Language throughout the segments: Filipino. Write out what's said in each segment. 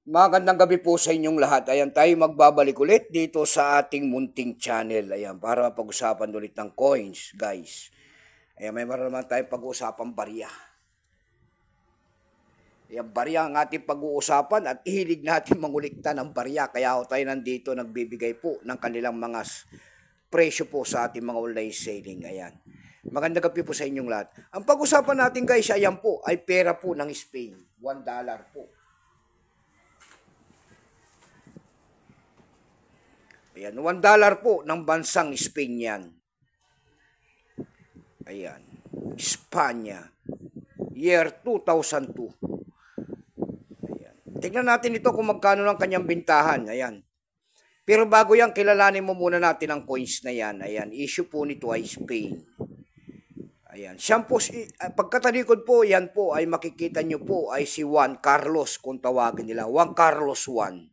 Magandang gabi po sa inyong lahat. Ayan, tayo magbabalik ulit dito sa ating munting channel. Ayan, para pag-usapan ulit ng coins, guys. Ayan, may meron naman tayong pag-uusapang barya. Ayan, barya ang ating pag-uusapan at hilig natin mangulikta ng barya. Kaya ako tayo nandito nagbibigay po ng kanilang mga presyo po sa ating mga online selling. Ayan. Magandang gabi po sa inyong lahat. Ang pag-usapan natin guys, ayan po, ay pera po ng Spain. $1 po. Ayan, $1 po ng bansang Spain yan. Ayan, Espanya, year 2002. Ayan. Tignan natin ito kung magkano lang kanyang bintahan. Ayan. Pero bago yan, kilalanin mo muna natin ang coins na yan. Ayan, issue po nito ay Spain. Ayan, siya po, pagkatalikod po, yan po ay makikita nyo po ay si Juan Carlos kung tawagin nila. Juan Carlos 1.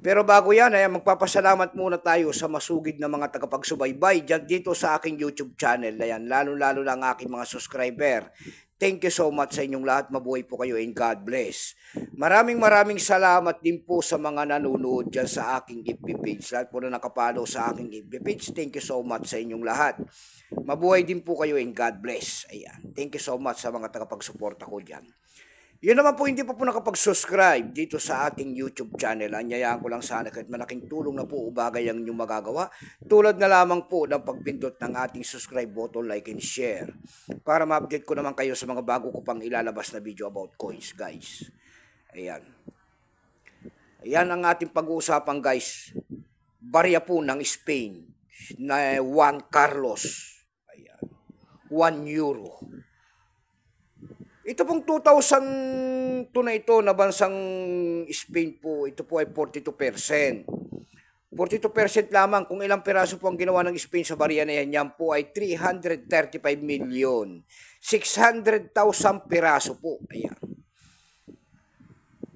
Pero bago yan, ay magpapasalamat muna tayo sa masugid na mga tagapagsubaybay dyan dito sa aking YouTube channel. Ayan, lalo-lalo lang aking mga subscriber. Thank you so much sa inyong lahat. Mabuhay po kayo and God bless. Maraming salamat din po sa mga nanonood dyan sa aking FB page. Lahat po na nakapalo sa aking FB page. Thank you so much sa inyong lahat. Mabuhay din po kayo and God bless. Ayan, thank you so much sa mga tagapagsuporta ko dyan. Yun naman po, hindi pa po nakapag-subscribe dito sa ating YouTube channel. Anyayaan ko lang sana kahit malaking tulong na po o bagay ang inyong magagawa. Tulad na lamang po ng pagpindot ng ating subscribe button, like and share. Para ma-update ko naman kayo sa mga bago ko pang ilalabas na video about coins, guys. Ayan. Ayan ang ating pag-uusapan, guys. Barya po ng Spain na Juan Carlos. Ayan. €1. Ito pong 2002 na ito na bansang Spain po, ito po ay 42%. 42% lamang kung ilang piraso po ang ginawa ng Spain sa barya na yan. Yan po ay 335,600,000 piraso po. Ayan.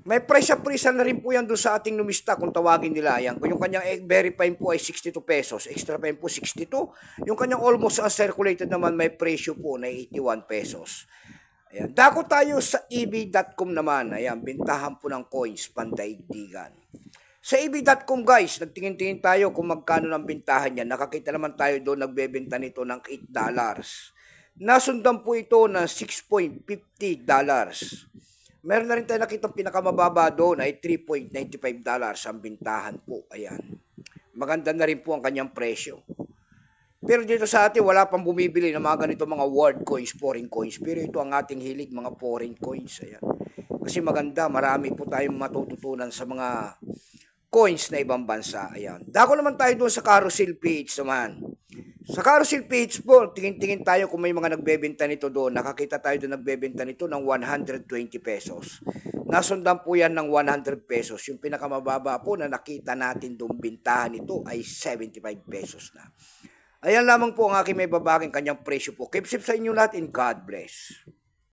May presa na rin po yan doon sa ating numista kung tawagin nila. Ayan. Kung yung kanyang verify po ay 62 pesos, extra pa po 62. Yung kanyang almost uncirculated naman may presyo po na 81 pesos. Ayan. Dako tayo sa ebay.com naman. Ayan, bintahan po ng coins, pandaigdigan. Sa ebay.com guys, nagtingin-tingin tayo kung magkano ng bintahan niya. Nakakita naman tayo doon, nagbebenta nito ng $8. Nasundan po ito ng $6.50. Meron na rin tayo nakitang pinakamababa doon ay $3.95 ang bintahan po. Ayan. Maganda na rin po ang kanyang presyo. Pero dito sa atin, wala pang bumibili ng mga ganito mga world coins, foreign coins. Pero ito ang ating hilig, mga foreign coins. Ayan. Kasi maganda, marami po tayong matututunan sa mga coins na ibang bansa. Ayan. Dako naman tayo doon sa carousel page naman. Sa carousel page po, tingin-tingin tayo kung may mga nagbebenta nito doon. Nakakita tayo doon nagbebenta nito ng 120 pesos. Nasundan po yan ng 100 pesos. Yung pinakamababa po na nakita natin doon bintahan nito ay 75 pesos na. Ayan lamang po ang aking may babaging kanyang presyo po. Keep safe sa inyo lahat and God bless.